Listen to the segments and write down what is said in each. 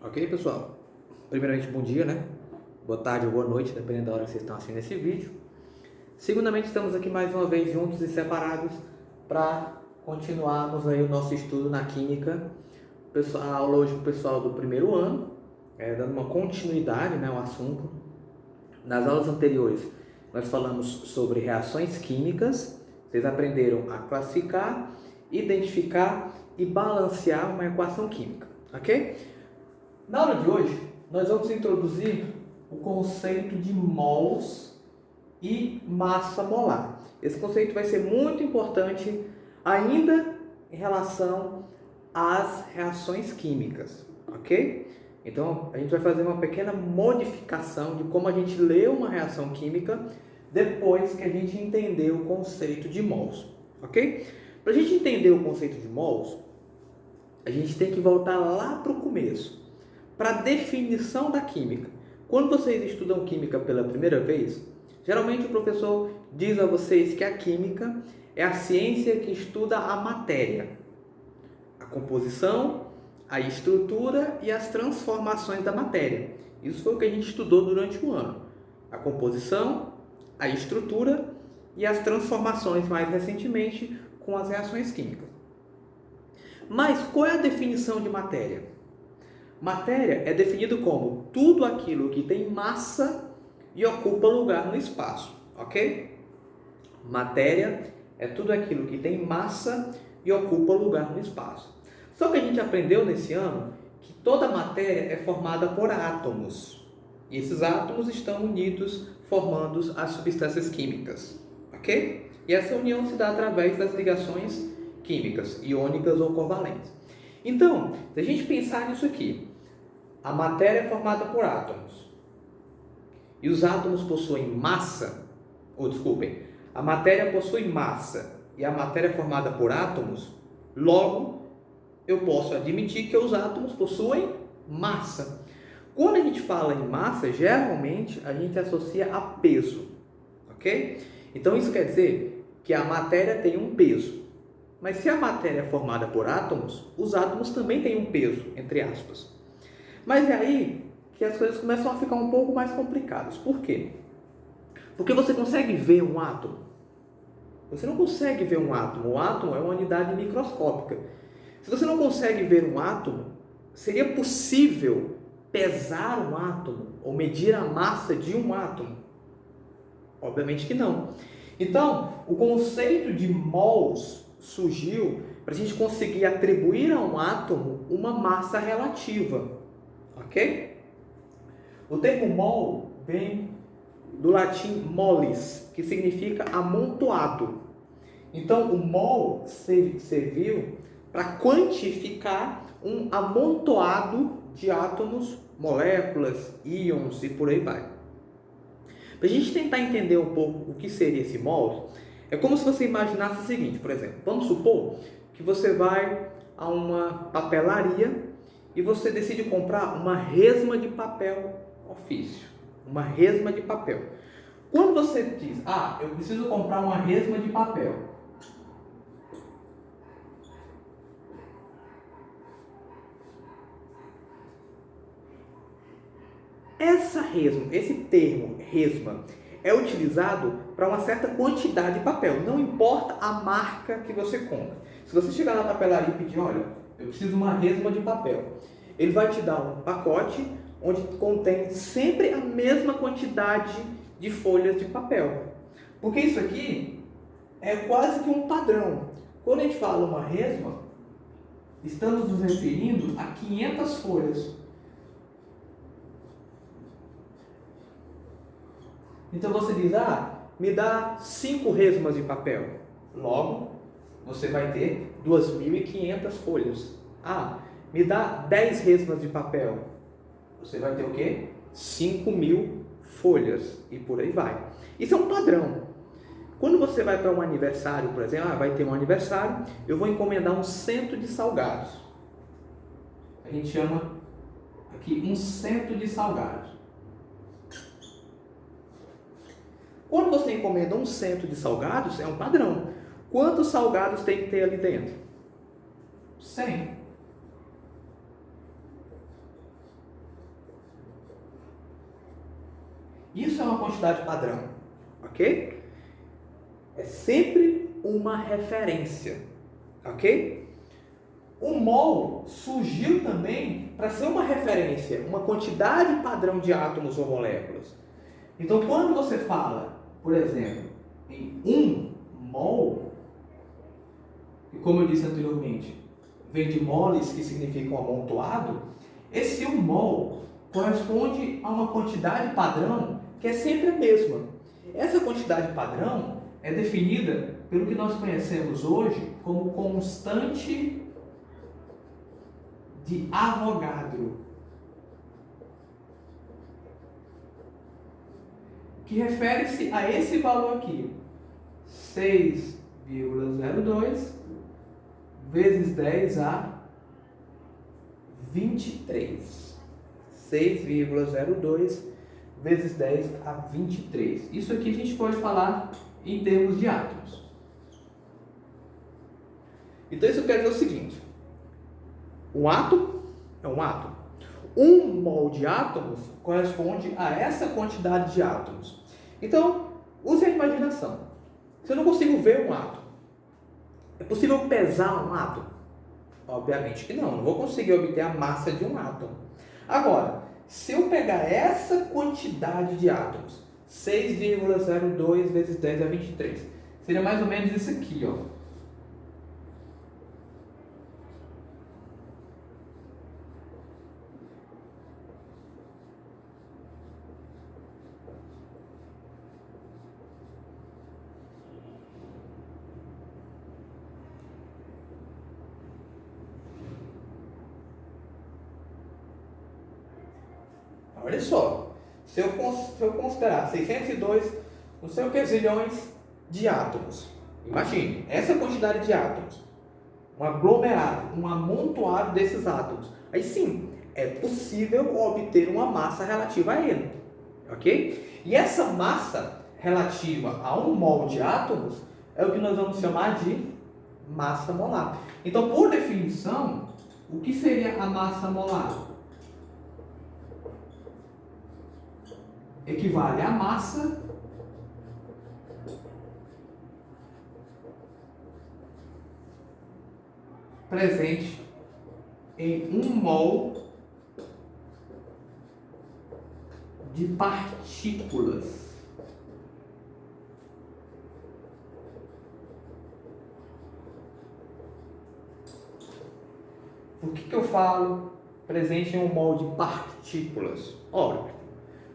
Ok, pessoal? Primeiramente, bom dia, né? Boa tarde ou boa noite, dependendo da hora que vocês estão assistindo esse vídeo. Segundamente, estamos aqui mais uma vez juntos e separados para continuarmos aí o nosso estudo na Química. A aula hoje para o pessoal do primeiro ano, dando uma continuidade, né, ao assunto. Nas aulas anteriores, nós falamos sobre reações químicas. Vocês aprenderam a classificar, identificar e balancear uma equação química, ok? Na aula de hoje, nós vamos introduzir o conceito de mols e massa molar. Esse conceito vai ser muito importante ainda em relação às reações químicas, ok? Então, a gente vai fazer uma pequena modificação de como a gente lê uma reação química depois que a gente entender o conceito de mols, ok? Para a gente entender o conceito de mols, a gente tem que voltar lá para o começo, para a definição da química. Quando vocês estudam química pela primeira vez, geralmente o professor diz a vocês que a química é a ciência que estuda a matéria, a composição, a estrutura e as transformações da matéria. Isso foi o que a gente estudou durante o ano. A composição, a estrutura e as transformações, mais recentemente, com as reações químicas. Mas qual é a definição de matéria? Matéria é definido como tudo aquilo que tem massa e ocupa lugar no espaço, ok? Matéria é tudo aquilo que tem massa e ocupa lugar no espaço. Só que a gente aprendeu nesse ano que toda matéria é formada por átomos. E esses átomos estão unidos formando as substâncias químicas, ok? E essa união se dá através das ligações químicas, iônicas ou covalentes. Então, se a gente pensar nisso aqui, a matéria é formada por átomos. E os átomos possuem massa, a matéria possui massa e a matéria é formada por átomos, logo eu posso admitir que os átomos possuem massa. Quando a gente fala em massa, geralmente a gente associa a peso, ok? Então isso quer dizer que a matéria tem um peso. Mas se a matéria é formada por átomos, os átomos também têm um peso, entre aspas. Mas é aí que as coisas começam a ficar um pouco mais complicadas. Por quê? Porque você consegue ver um átomo? Você não consegue ver um átomo. O átomo é uma unidade microscópica. Se você não consegue ver um átomo, seria possível pesar um átomo ou medir a massa de um átomo? Obviamente que não. Então, o conceito de mols surgiu para a gente conseguir atribuir a um átomo uma massa relativa, ok? O termo mol vem do latim molis, que significa amontoado. Então, o mol serviu para quantificar um amontoado de átomos, moléculas, íons e por aí vai. Para a gente tentar entender um pouco o que seria esse mol, é como se você imaginasse o seguinte, por exemplo, vamos supor que você vai a uma papelaria e você decide comprar uma resma de papel ofício, uma resma de papel. Quando você diz, eu preciso comprar uma resma de papel, essa resma, esse termo resma, é utilizado para uma certa quantidade de papel, não importa a marca que você compra. Se você chegar na papelaria e pedir, olha, eu preciso de uma resma de papel, ele vai te dar um pacote onde contém sempre a mesma quantidade de folhas de papel. Porque isso aqui é quase que um padrão. Quando a gente fala uma resma, estamos nos referindo a 500 folhas. Então você diz, me dá 5 resmas de papel. Logo, você vai ter 2.500 folhas. Me dá 10 resmas de papel. Você vai ter o quê? 5.000 folhas e por aí vai. Isso é um padrão. Quando você vai para um aniversário, por exemplo, vai ter um aniversário, eu vou encomendar um cento de salgados. A gente chama aqui um cento de salgados. Quando você encomenda um cento de salgados, é um padrão. Quantos salgados tem que ter ali dentro? 100. Isso é uma quantidade padrão, ok? É sempre uma referência, ok? O mol surgiu também para ser uma referência, uma quantidade padrão de átomos ou moléculas. Então, quando você fala, por exemplo, em 1 mol, e como eu disse anteriormente, vem de moles, que significa um amontoado, esse 1 mol corresponde a uma quantidade padrão que é sempre a mesma. Essa quantidade padrão é definida pelo que nós conhecemos hoje como constante de Avogadro, que refere-se a esse valor aqui, 6,02 vezes 10 a 23. 6,02 vezes 10 a 23. Isso aqui a gente pode falar em termos de átomos. Então isso quer dizer o seguinte: um átomo é um átomo. 1 mol de átomos corresponde a essa quantidade de átomos. Então, use a imaginação. Se eu não consigo ver um átomo, é possível pesar um átomo? Obviamente que não vou conseguir obter a massa de um átomo. Agora, se eu pegar essa quantidade de átomos, 6,02 vezes 10 a 23, seria mais ou menos isso aqui, ó. Olha só, se eu considerar 602, não sei o que, zilhões de átomos. Imagine, essa quantidade de átomos, um aglomerado, um amontoado desses átomos. Aí sim, é possível obter uma massa relativa a ele, ok? E essa massa relativa a 1 mol de átomos é o que nós vamos chamar de massa molar. Então, por definição, o que seria a massa molar? Equivale à massa presente em 1 mol de partículas. Por que eu falo presente em 1 mol de partículas? Óbvio.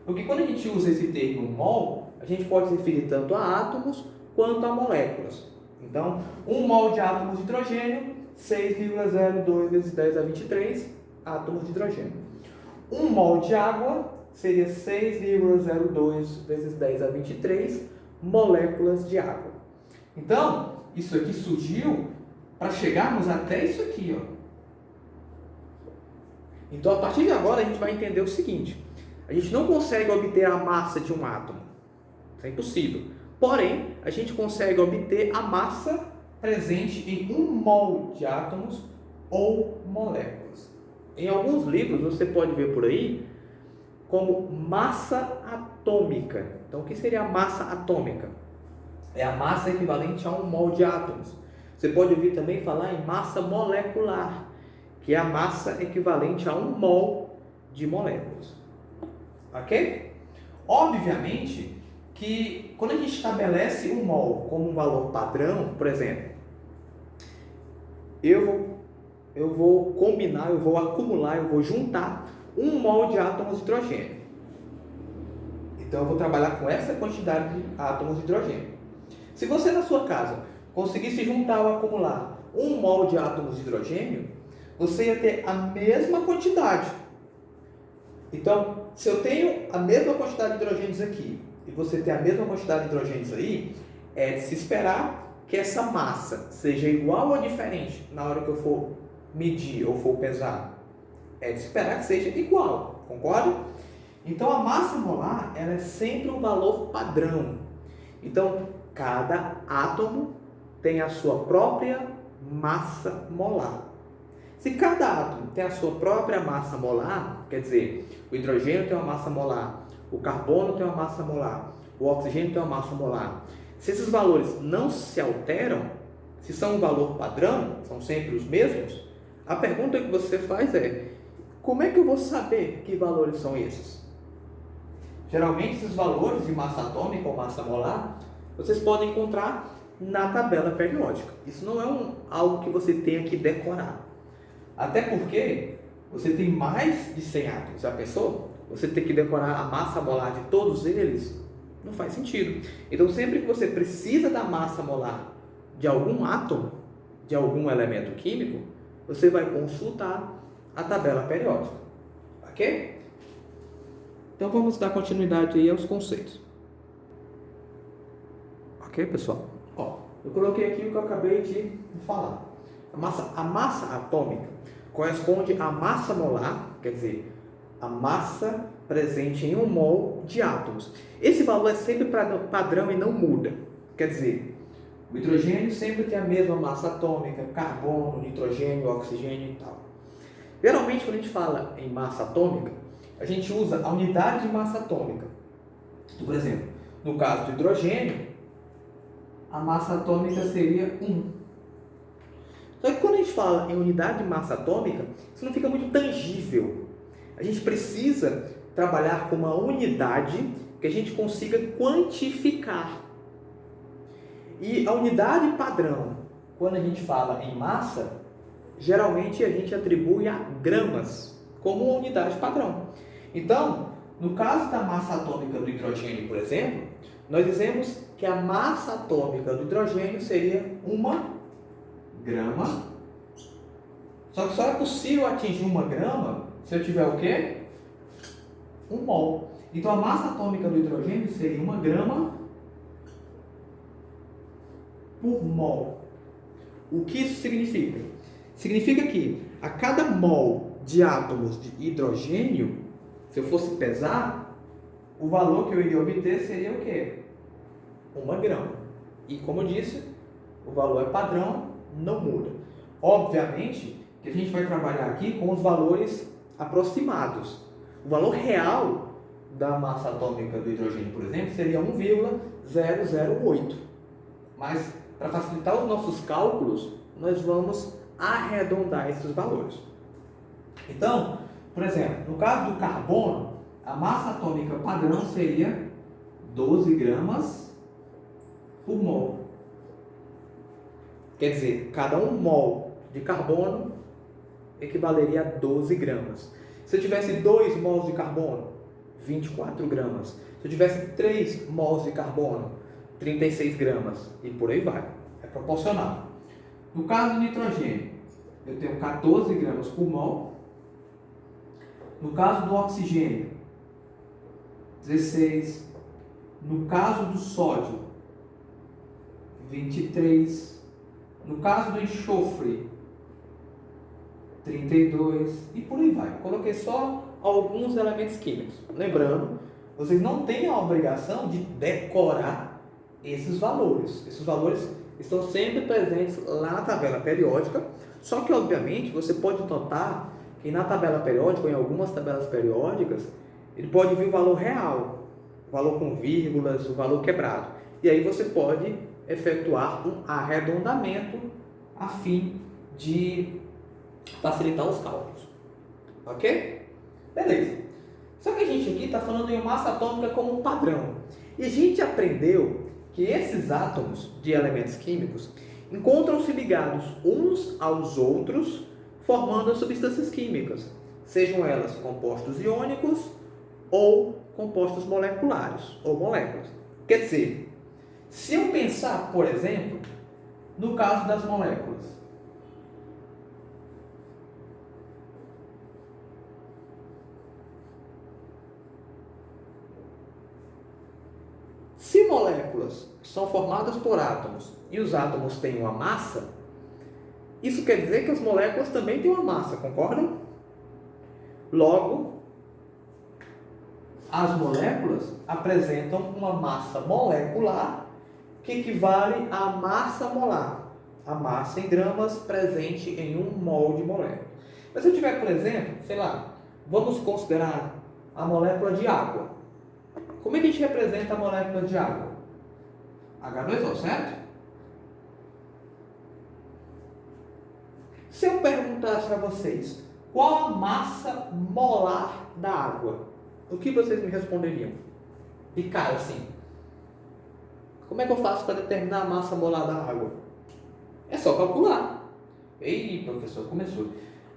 Porque quando a gente usa esse termo mol, a gente pode se referir tanto a átomos quanto a moléculas. Então, 1 mol de átomos de hidrogênio, 6,02 vezes 10 a 23 átomos de hidrogênio. 1 mol de água seria 6,02 vezes 10 a 23 moléculas de água. Então, isso aqui surgiu para chegarmos até isso aqui, ó. Então, a partir de agora, a gente vai entender o seguinte: a gente não consegue obter a massa de um átomo. Isso é impossível. Porém, a gente consegue obter a massa presente em 1 mol de átomos ou moléculas. Em alguns livros, você pode ver por aí como massa atômica. Então, o que seria a massa atômica? É a massa equivalente a 1 mol de átomos. Você pode ouvir também falar em massa molecular, que é a massa equivalente a 1 mol de moléculas. Ok? Obviamente que quando a gente estabelece 1 mol como um valor padrão, por exemplo, eu vou combinar, eu vou acumular, eu vou juntar 1 mol de átomos de hidrogênio. Então eu vou trabalhar com essa quantidade de átomos de hidrogênio. Se você na sua casa conseguisse juntar ou acumular 1 mol de átomos de hidrogênio, você ia ter a mesma quantidade. Então, se eu tenho a mesma quantidade de hidrogênios aqui e você tem a mesma quantidade de hidrogênios aí, é de se esperar que essa massa seja igual ou diferente na hora que eu for medir ou for pesar. É de esperar que seja igual, concorda? Então, a massa molar ela é sempre um valor padrão. Então, cada átomo tem a sua própria massa molar. Se cada átomo tem a sua própria massa molar, quer dizer, o hidrogênio tem uma massa molar, o carbono tem uma massa molar, o oxigênio tem uma massa molar. Se esses valores não se alteram, se são um valor padrão, são sempre os mesmos, a pergunta que você faz é: como é que eu vou saber que valores são esses? Geralmente esses valores de massa atômica ou massa molar, vocês podem encontrar na tabela periódica. Isso não é algo que você tenha que decorar. Até porque você tem mais de 100 átomos. Já pensou? Você ter que decorar a massa molar de todos eles? Não faz sentido. Então, sempre que você precisa da massa molar de algum átomo, de algum elemento químico, você vai consultar a tabela periódica. Ok? Então, vamos dar continuidade aí aos conceitos. Ok, pessoal? Ó, eu coloquei aqui o que eu acabei de falar. A massa atômica corresponde à massa molar, quer dizer, a massa presente em um mol de átomos. Esse valor é sempre padrão e não muda. Quer dizer, o hidrogênio sempre tem a mesma massa atômica, carbono, nitrogênio, oxigênio e tal. Geralmente, quando a gente fala em massa atômica, a gente usa a unidade de massa atômica. Por exemplo, no caso do hidrogênio, a massa atômica seria 1. Só que quando a gente fala em unidade de massa atômica, isso não fica muito tangível. A gente precisa trabalhar com uma unidade que a gente consiga quantificar. E a unidade padrão, quando a gente fala em massa, geralmente a gente atribui a gramas como uma unidade padrão. Então, no caso da massa atômica do hidrogênio, por exemplo, nós dizemos que a massa atômica do hidrogênio seria 1 grama. Só que só é possível atingir 1 grama se eu tiver o quê? 1 mol. Então a massa atômica do hidrogênio seria 1 grama por mol. O que isso significa? Significa que a cada mol de átomos de hidrogênio, se eu fosse pesar, o valor que eu iria obter seria o quê? 1 grama. E como eu disse, o valor é padrão, não muda. Obviamente que a gente vai trabalhar aqui com os valores aproximados. O valor real da massa atômica do hidrogênio, por exemplo, seria 1,008. Mas, para facilitar os nossos cálculos, nós vamos arredondar esses valores. Então, por exemplo, no caso do carbono, a massa atômica padrão seria 12 gramas por mol. Quer dizer, cada 1 mol de carbono equivaleria a 12 gramas. Se eu tivesse 2 mols de carbono, 24 gramas. Se eu tivesse 3 mols de carbono, 36 gramas. E por aí vai. É proporcional. No caso do nitrogênio, eu tenho 14 gramas por mol. No caso do oxigênio, 16. No caso do sódio, 23. No caso do enxofre, 32 e por aí vai. Coloquei só alguns elementos químicos. Lembrando, vocês não têm a obrigação de decorar esses valores. Esses valores estão sempre presentes lá na tabela periódica. Só que, obviamente, você pode notar que na tabela periódica, ou em algumas tabelas periódicas, ele pode vir o valor real, o valor com vírgulas, o valor quebrado. E aí você pode efetuar um arredondamento a fim de facilitar os cálculos. Ok? Beleza. Só que a gente aqui está falando em massa atômica como um padrão. E a gente aprendeu que esses átomos de elementos químicos encontram-se ligados uns aos outros, formando as substâncias químicas, sejam elas compostos iônicos ou compostos moleculares, ou moléculas. Quer dizer, se eu pensar, por exemplo, no caso das moléculas, se moléculas são formadas por átomos e os átomos têm uma massa, isso quer dizer que as moléculas também têm uma massa, concordam? Logo, as moléculas apresentam uma massa molecular que equivale à massa molar, a massa em gramas presente em 1 mol de molécula. Mas se eu tiver, por exemplo, sei lá, vamos considerar a molécula de água. Como é que a gente representa a molécula de água? H2O, certo? Se eu perguntasse para vocês qual a massa molar da água, o que vocês me responderiam? De cara, assim. Como é que eu faço para determinar a massa molar da água? É só calcular. Ei, professor, começou.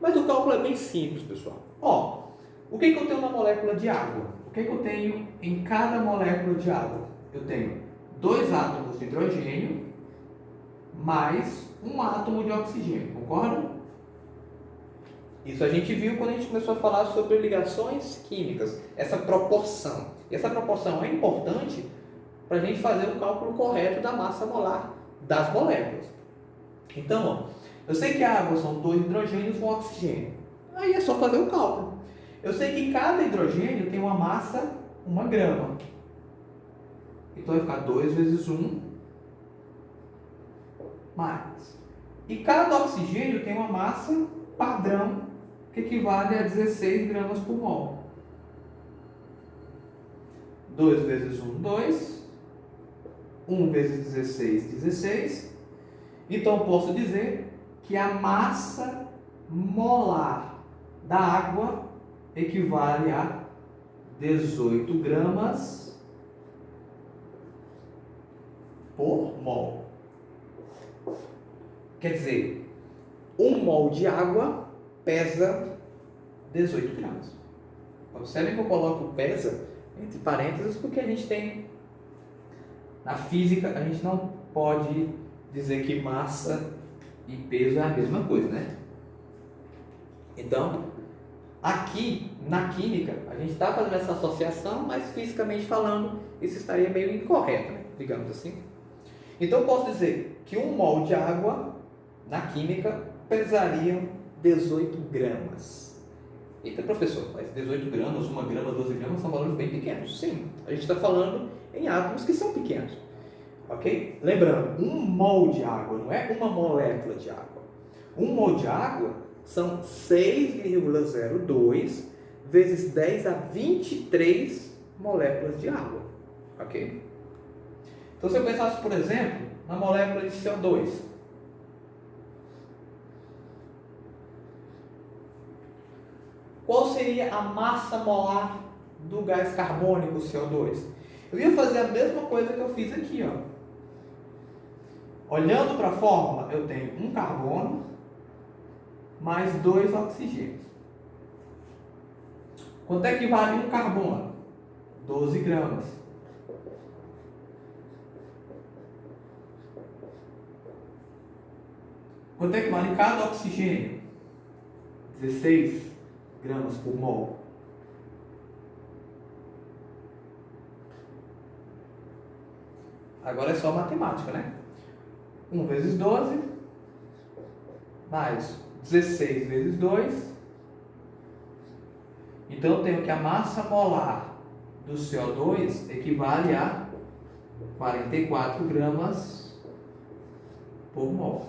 Mas o cálculo é bem simples, pessoal. Ó, o que eu tenho na molécula de água? O que eu tenho em cada molécula de água? Eu tenho 2 átomos de hidrogênio mais 1 átomo de oxigênio, concorda? Isso a gente viu quando a gente começou a falar sobre ligações químicas, essa proporção. E essa proporção é importante para a gente fazer o cálculo correto da massa molar das moléculas. Então, ó, eu sei que a água são 2 hidrogênios com oxigênio. Aí é só fazer o cálculo. Eu sei que cada hidrogênio tem uma massa, 1 grama. Então vai ficar 2 vezes 1 mais. E cada oxigênio tem uma massa padrão, que equivale a 16 gramas por mol. 2 vezes 1, 2. 1 vezes 16, 16. Então, posso dizer que a massa molar da água equivale a 18 gramas por mol. Quer dizer, 1 mol de água pesa 18 gramas. Observem que eu coloco pesa entre parênteses porque a gente tem, na física, a gente não pode dizer que massa e peso é a mesma coisa, né? Então, aqui na química, a gente está fazendo essa associação, mas fisicamente falando, isso estaria meio incorreto, né? Digamos assim. Então, eu posso dizer que 1 mol de água, na química, pesariam 18 gramas. Eita, professor, mas 18 gramas, 1 grama, 12 gramas são valores bem pequenos. Sim, a gente está falando em átomos que são pequenos. Ok? Lembrando, 1 mol de água não é uma molécula de água. 1 mol de água são 6,02 vezes 10 a 23 moléculas de água. Ok? Então, se eu pensasse, por exemplo, na molécula de CO2, qual seria a massa molar do gás carbônico CO2? Eu ia fazer a mesma coisa que eu fiz aqui, ó. Olhando para a fórmula, eu tenho 1 carbono mais 2 oxigênios. Quanto é que vale 1 carbono? 12 gramas. Quanto é que vale cada oxigênio? 16 gramas por mol. Agora é só matemática, né? 1 vezes 12 mais 16 vezes 2. Então eu tenho que a massa molar do CO2 equivale a 44 gramas por mol.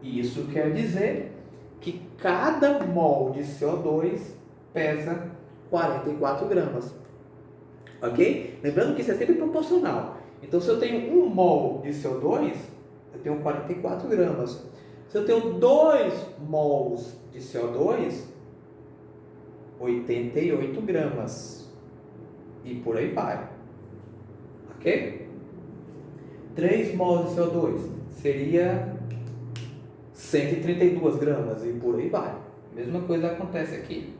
E isso quer dizer que cada mol de CO2 pesa 44 gramas. Ok? Lembrando que isso é sempre proporcional. Então, se eu tenho 1 mol de CO2, eu tenho 44 gramas. Se eu tenho 2 mols de CO2, 88 gramas. E por aí vai. Ok? 3 mols de CO2 seria 132 gramas e por aí vai. Mesma coisa acontece aqui.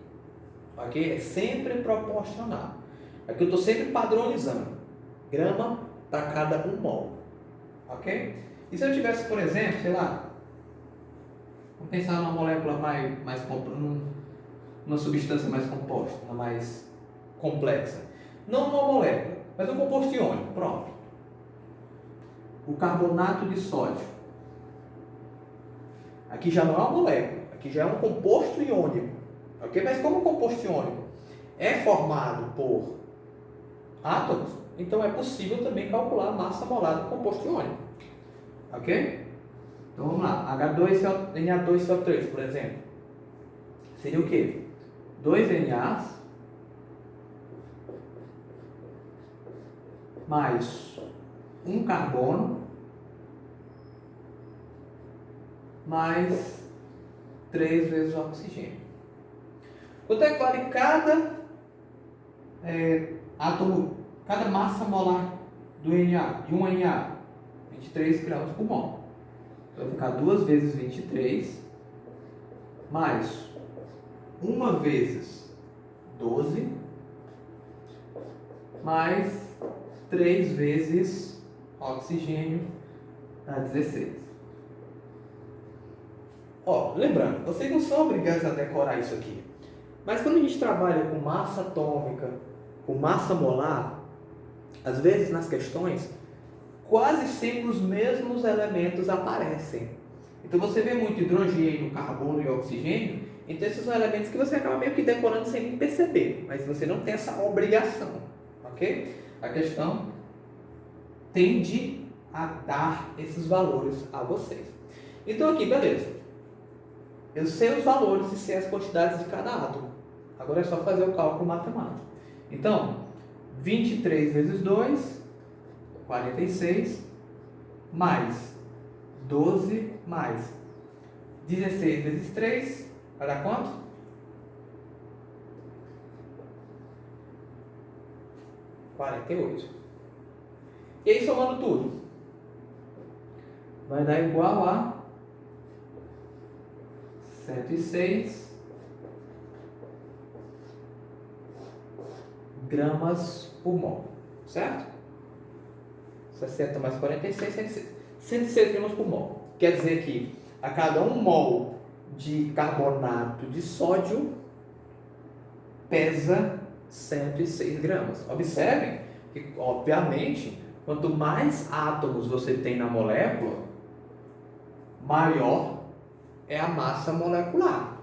Ok? É sempre proporcional. Aqui eu estou sempre padronizando. Grama para cada 1 mol. Ok? E se eu tivesse, por exemplo, sei lá, vamos pensar numa molécula numa substância mais composta, mais complexa. Não uma molécula, mas um composto iônico. Pronto. O carbonato de sódio. Aqui já não é uma molécula, aqui já é um composto iônico. Ok? Mas como o composto iônico é formado por átomos, então é possível também calcular a massa molar do composto iônico. Ok? Então vamos lá. Na2CO3, por exemplo. Seria o quê? 2 NAs mais um carbono mais 3 vezes o oxigênio. Quanto é que vale cada átomo, cada massa molar do Na, de um Na? 23 gramas por mol. Então vai ficar 2 vezes 23 mais 1 vezes 12 mais 3 vezes oxigênio, dá 16. Ó, lembrando, vocês não são obrigados a decorar isso aqui. Mas quando a gente trabalha com massa atômica, com massa molar, às vezes nas questões, quase sempre os mesmos elementos aparecem. Então você vê muito hidrogênio, carbono e oxigênio, então esses são elementos que você acaba meio que decorando sem nem perceber, mas você não tem essa obrigação, ok? A questão tende a dar esses valores a vocês. Então aqui, beleza. Eu sei os valores e sei as quantidades de cada átomo. Agora é só fazer o cálculo matemático. Então, 23 vezes 2, 46, mais 12, mais 16 vezes 3, vai dar quanto? 48. E aí, somando tudo, vai dar igual a 106 gramas por mol, certo? 60 mais 46, 106 gramas por mol. Quer dizer que a cada 1 mol de carbonato de sódio pesa 106 gramas. Observem que, obviamente, quanto mais átomos você tem na molécula, maior é a massa molecular,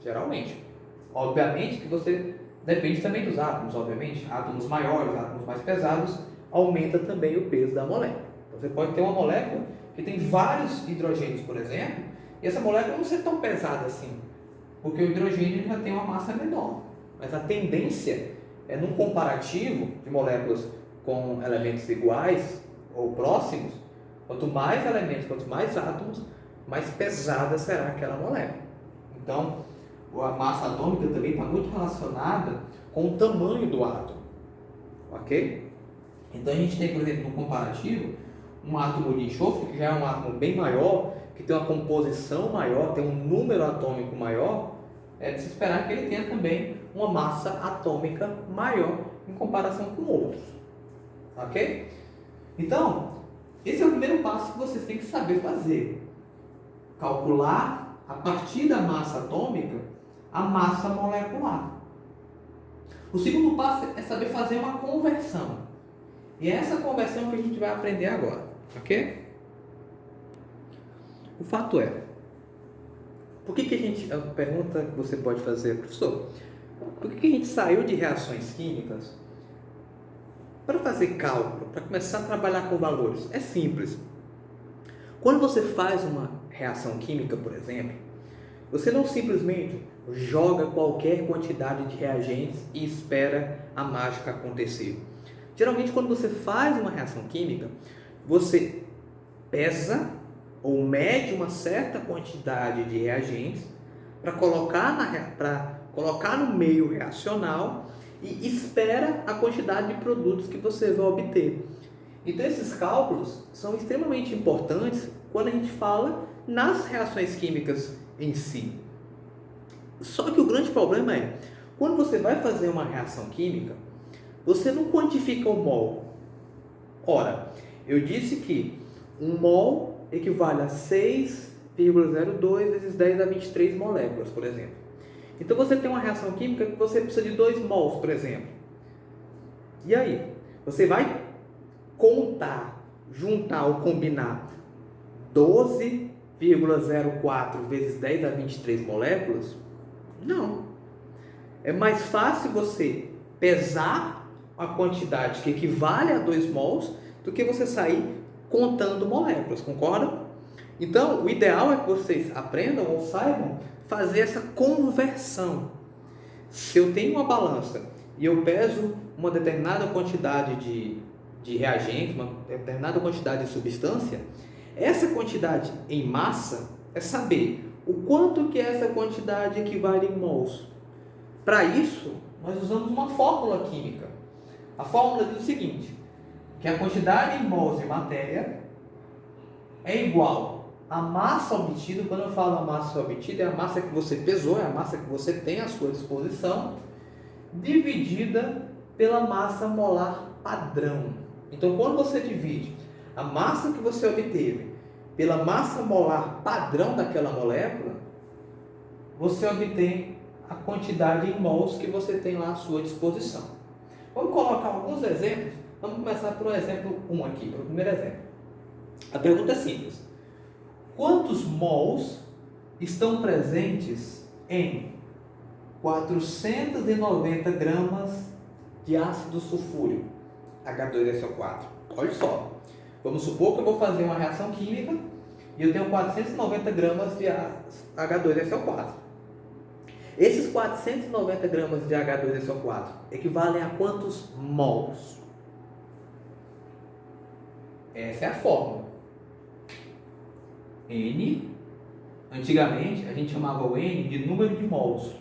geralmente. Obviamente que você depende também dos átomos, obviamente. Átomos maiores, átomos mais pesados, aumenta também o peso da molécula. Você pode ter uma molécula que tem vários hidrogênios, por exemplo, e essa molécula não ser tão pesada assim, porque o hidrogênio já tem uma massa menor. Mas a tendência é, num comparativo de moléculas com elementos iguais ou próximos, quanto mais elementos, quanto mais átomos, mais pesada será aquela molécula. Então, a massa atômica também está muito relacionada com o tamanho do átomo, ok? Então a gente tem, por exemplo, no comparativo, um átomo de enxofre, que já é um átomo bem maior, que tem uma composição maior, tem um número atômico maior, é de se esperar que ele tenha também uma massa atômica maior em comparação com outros, ok? Então, esse é o primeiro passo que vocês têm que saber fazer. Calcular, a partir da massa atômica, a massa molecular. O segundo passo é saber fazer uma conversão. E é essa conversão que a gente vai aprender agora, ok? O fato é, por que a gente, a pergunta que você pode fazer, professor, por que a gente saiu de reações químicas para fazer cálculo, para começar a trabalhar com valores? É simples. Quando você faz uma reação química, por exemplo, você não simplesmente joga qualquer quantidade de reagentes e espera a mágica acontecer. Geralmente, quando você faz uma reação química, você pesa ou mede uma certa quantidade de reagentes para colocar no meio reacional e espera a quantidade de produtos que você vai obter. Então, esses cálculos são extremamente importantes quando a gente fala nas reações químicas em si. Só que o grande problema é, quando você vai fazer uma reação química, você não quantifica o mol. Ora, eu disse que um mol equivale a 6,02 vezes 10 a 23 moléculas, por exemplo. Então você tem uma reação química que você precisa de 2 mols, por exemplo. E aí? Você vai contar, juntar ou combinar 12,04 vezes 10 a 23 moléculas? Não. É mais fácil você pesar a quantidade que equivale a 2 mols do que você sair contando moléculas, concordam? Então, o ideal é que vocês aprendam ou saibam fazer essa conversão. Se eu tenho uma balança e eu peso uma determinada quantidade de reagente, uma determinada quantidade de substância, essa quantidade em massa é saber o quanto que essa quantidade equivale em mols. Para isso, nós usamos uma fórmula química. A fórmula diz o seguinte, que a quantidade em mols de matéria é igual à massa obtida. Quando eu falo a massa obtida, é a massa que você pesou, é a massa que você tem à sua disposição, dividida pela massa molar padrão. Então, quando você divide a massa que você obteve pela massa molar padrão daquela molécula, você obtém a quantidade em mols que você tem lá à sua disposição. Vamos colocar alguns exemplos. Vamos começar por um exemplo 1 aqui, para o primeiro exemplo. A pergunta é simples. Quantos mols estão presentes em 490 gramas de ácido sulfúrico, H2SO4? Olha só, vamos supor que eu vou fazer uma reação química e eu tenho 490 gramas de H2SO4. Esses 490 gramas de H2SO4 equivalem a quantos mols? Essa é a fórmula. N, antigamente a gente chamava o N de número de mols.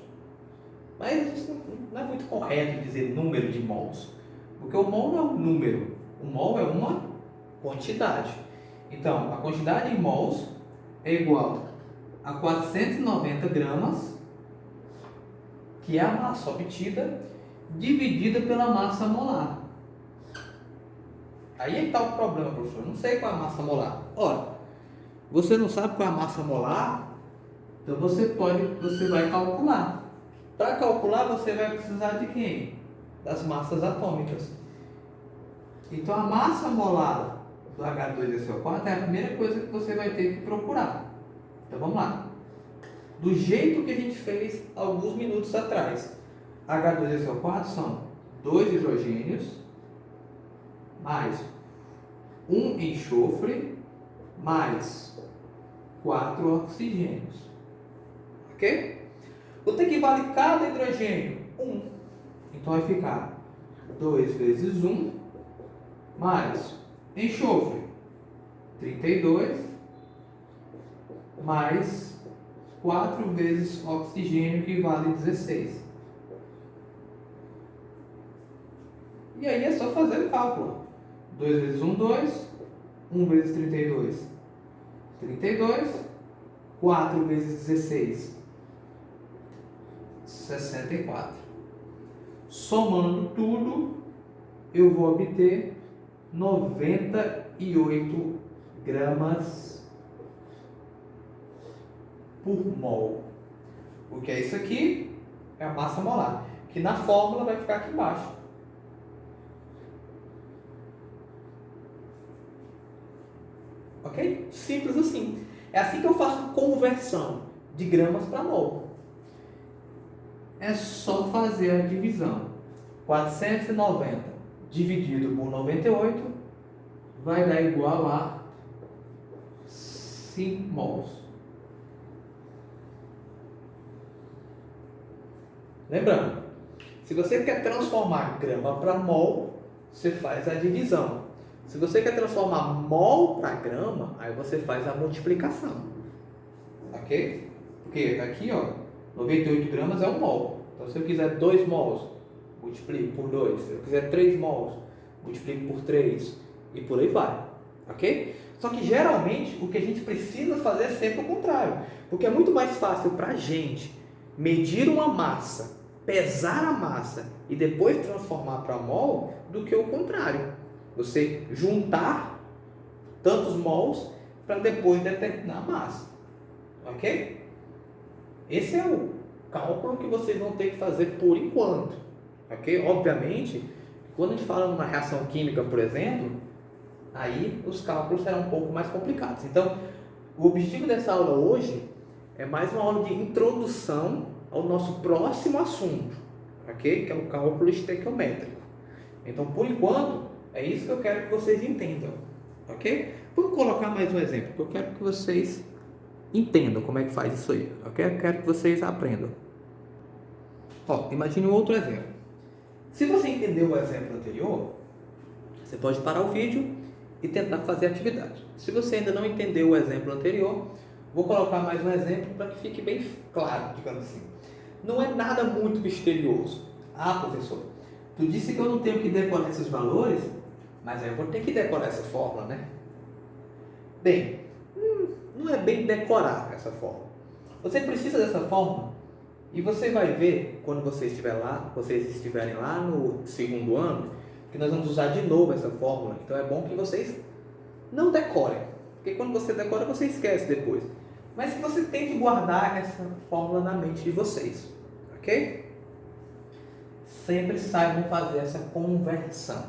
Mas isso não é muito correto dizer número de mols, porque o mol não é um número, o mol é uma quantidade. Então, a quantidade em mols é igual a 490 gramas, que é a massa obtida, dividida pela massa molar. Aí é que está o problema, professor. Eu não sei qual é a massa molar. Ora, você não sabe qual é a massa molar, então você vai calcular. Para calcular, você vai precisar de quem? Das massas atômicas. Então, a massa molar do H2SO4 é a primeira coisa que você vai ter que procurar. Então, vamos lá. Do jeito que a gente fez alguns minutos atrás. H2SO4 são 2 hidrogênios mais 1 enxofre mais 4 oxigênios. Ok? Quanto equivale cada hidrogênio? 1. Então vai ficar 2 vezes 1 mais enxofre, 32, mais 4 vezes oxigênio, que vale 16. E aí é só fazer o cálculo. 2 vezes 1, 2. 1 vezes 32, 32. 4 vezes 16, 64. Somando tudo, eu vou obter 98 gramas por mol. O que é isso aqui? É a massa molar, que na fórmula vai ficar aqui embaixo. Ok? Simples assim. É assim que eu faço conversão de gramas para mol. É só fazer a divisão. 490 dividido por 98 vai dar igual a 5 mols. Lembrando, se você quer transformar grama para mol, você faz a divisão. Se você quer transformar mol para grama, aí você faz a multiplicação. Ok? Porque aqui, ó, 98 gramas é um mol. Então, se eu quiser 2 mols, multiplico por 2. Se eu quiser 3 mols, multiplico por 3. E por aí vai. Ok? Só que, geralmente, o que a gente precisa fazer é sempre o contrário. Porque é muito mais fácil para a gente medir uma massa, pesar a massa e depois transformar para mol, do que o contrário. Você juntar tantos mols para depois determinar a massa. Ok? Esse é o cálculo que vocês vão ter que fazer por enquanto. Ok? Obviamente, quando a gente fala numa reação química, por exemplo, aí os cálculos serão um pouco mais complicados. Então, o objetivo dessa aula hoje é mais uma aula de introdução ao nosso próximo assunto, ok? Que é o cálculo estequiométrico. Então, por enquanto, é isso que eu quero que vocês entendam, ok? Vamos colocar mais um exemplo, que eu quero que vocês entendam como é que faz isso aí, ok? Eu quero que vocês aprendam. Ó, imagine um outro exemplo. Se você entendeu o exemplo anterior, Você pode parar o vídeo e tentar fazer a atividade. Se você ainda não entendeu o exemplo anterior, vou colocar mais um exemplo para que fique bem claro, digamos assim. Não é nada muito misterioso. Ah, professor, tu disse que eu não tenho que decorar esses valores, mas aí eu vou ter que decorar essa fórmula, né? Bem, não é bem decorar essa fórmula. Você precisa dessa fórmula e você vai ver quando vocês estiverem lá no segundo ano, que nós vamos usar de novo essa fórmula. Então é bom que vocês não decorem, porque quando você decora, você esquece depois. Mas que você tem que guardar essa fórmula na mente de vocês, ok? Sempre saibam fazer essa conversão.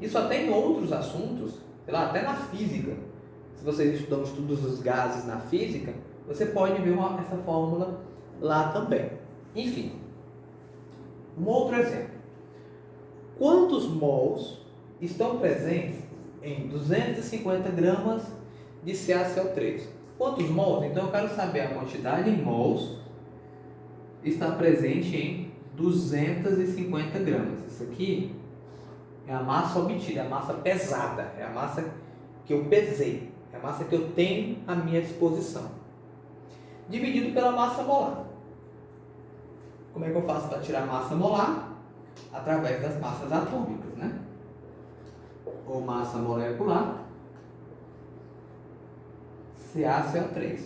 Isso até em outros assuntos, sei lá, até na física. Se vocês estudam estudos dos gases na física, você pode ver essa fórmula lá também. Enfim, um outro exemplo. Quantos mols estão presentes em 250 gramas de CaCO3? Quantos mols? Então eu quero saber a quantidade em mols está presente em 250 gramas. Isso aqui é a massa obtida, é a massa pesada, é a massa que eu pesei, é a massa que eu tenho à minha disposição. Dividido pela massa molar. Como é que eu faço para tirar a massa molar? Através das massas atômicas, né? Ou massa molecular, CaCO3.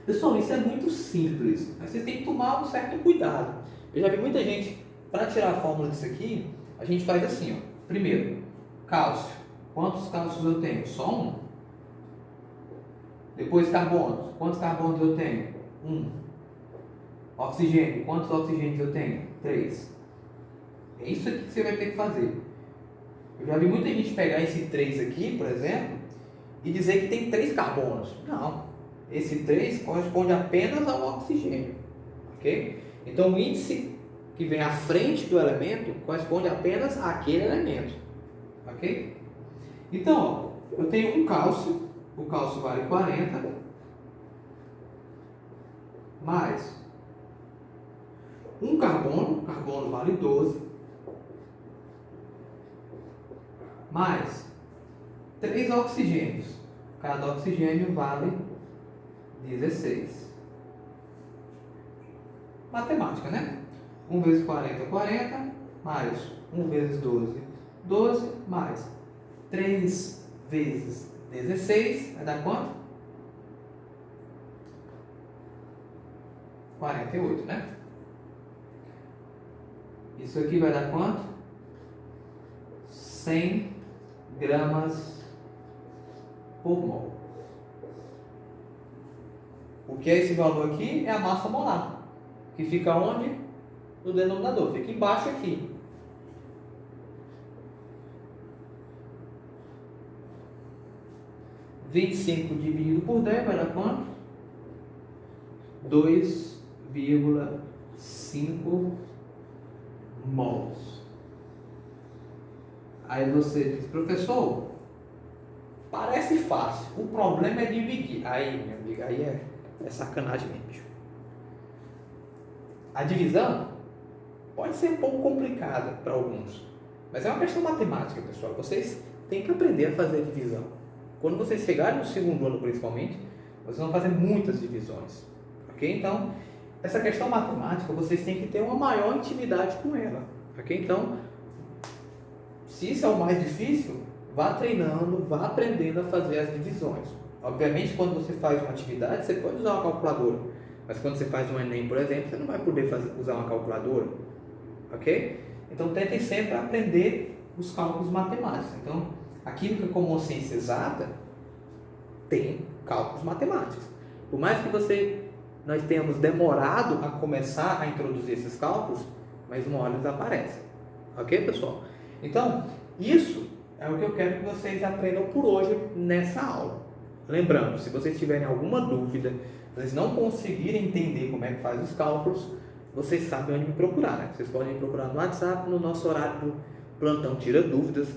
Pessoal, isso é muito simples, mas vocês têm que tomar um certo cuidado. Eu já vi muita gente, para tirar a fórmula disso aqui, a gente faz assim, ó. Primeiro, cálcio. Quantos cálcios eu tenho? Só um. Depois, carbonos. Quantos carbonos eu tenho? Um. Oxigênio. Quantos oxigênios eu tenho? 3. É isso aqui que você vai ter que fazer. Eu já vi muita gente pegar esse 3 aqui, por exemplo, e dizer que tem 3 carbonos. Não. Esse 3 corresponde apenas ao oxigênio. Ok? Então, o índice que vem à frente do elemento corresponde apenas àquele elemento. Ok? Então, ó, eu tenho um cálcio. O cálcio vale 40. Mais um carbono. O carbono vale 12. Mais 3 oxigênios. Cada oxigênio vale 16. Matemática, né? 1 vezes 40, 40. Mais 1 vezes 12, 12. Mais 3 vezes 16. Vai dar quanto? 48, né? Isso aqui vai dar quanto? 100 gramas por mol. O que é esse valor aqui? É a massa molar, que fica onde? No denominador, fica embaixo aqui. — 25 dividido por 10 vai dar quanto? 2,5 mols. Aí você diz, professor, parece fácil, o problema é dividir. Aí, minha amiga, aí é sacanagem mesmo. A divisão pode ser um pouco complicada para alguns, mas é uma questão matemática, pessoal. Vocês têm que aprender a fazer divisão. Quando vocês chegarem no segundo ano, principalmente, vocês vão fazer muitas divisões. Ok? Então, essa questão matemática, vocês têm que ter uma maior intimidade com ela. Ok? Então, se isso é o mais difícil, vá treinando, vá aprendendo a fazer as divisões. Obviamente, quando você faz uma atividade, você pode usar uma calculadora. Mas quando você faz um Enem, por exemplo, você não vai poder usar uma calculadora. Ok? Então, tentem sempre aprender os cálculos matemáticos. Então, a química como uma ciência exata tem cálculos matemáticos. Por mais que nós tenhamos demorado a começar a introduzir esses cálculos, mas uma hora eles aparecem. Ok, pessoal? Então, isso é o que eu quero que vocês aprendam por hoje nessa aula. Lembrando, se vocês tiverem alguma dúvida, vocês não conseguirem entender como é que faz os cálculos, vocês sabem onde me procurar, né? Vocês podem me procurar no WhatsApp, no nosso horário do plantão Tira Dúvidas.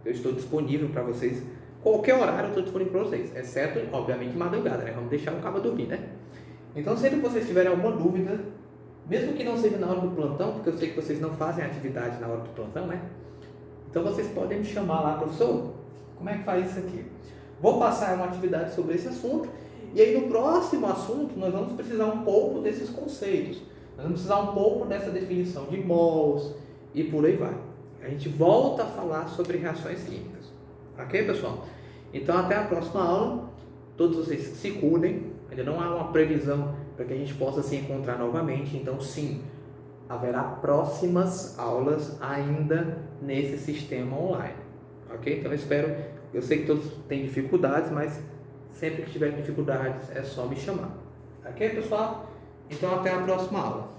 Eu estou disponível para vocês. Qualquer horário eu estou disponível para vocês, exceto, obviamente, madrugada, né? Vamos deixar o cabo dormir, né? Então, sempre que vocês tiverem alguma dúvida, mesmo que não seja na hora do plantão, porque eu sei que vocês não fazem atividade na hora do plantão, né? Então vocês podem me chamar lá, professor, como é que faz isso aqui? Vou passar uma atividade sobre esse assunto, e aí no próximo assunto nós vamos precisar um pouco desses conceitos, nós vamos precisar um pouco dessa definição de mols e por aí vai. A gente volta a falar sobre reações químicas. Ok, pessoal? Então até a próxima aula. Todos vocês se cuidem. Ainda não há uma previsão para que a gente possa se encontrar novamente. Então sim, haverá próximas aulas ainda nesse sistema online. Ok? Então eu sei que todos têm dificuldades, mas sempre que tiverem dificuldades é só me chamar. Ok, pessoal? Então até a próxima aula.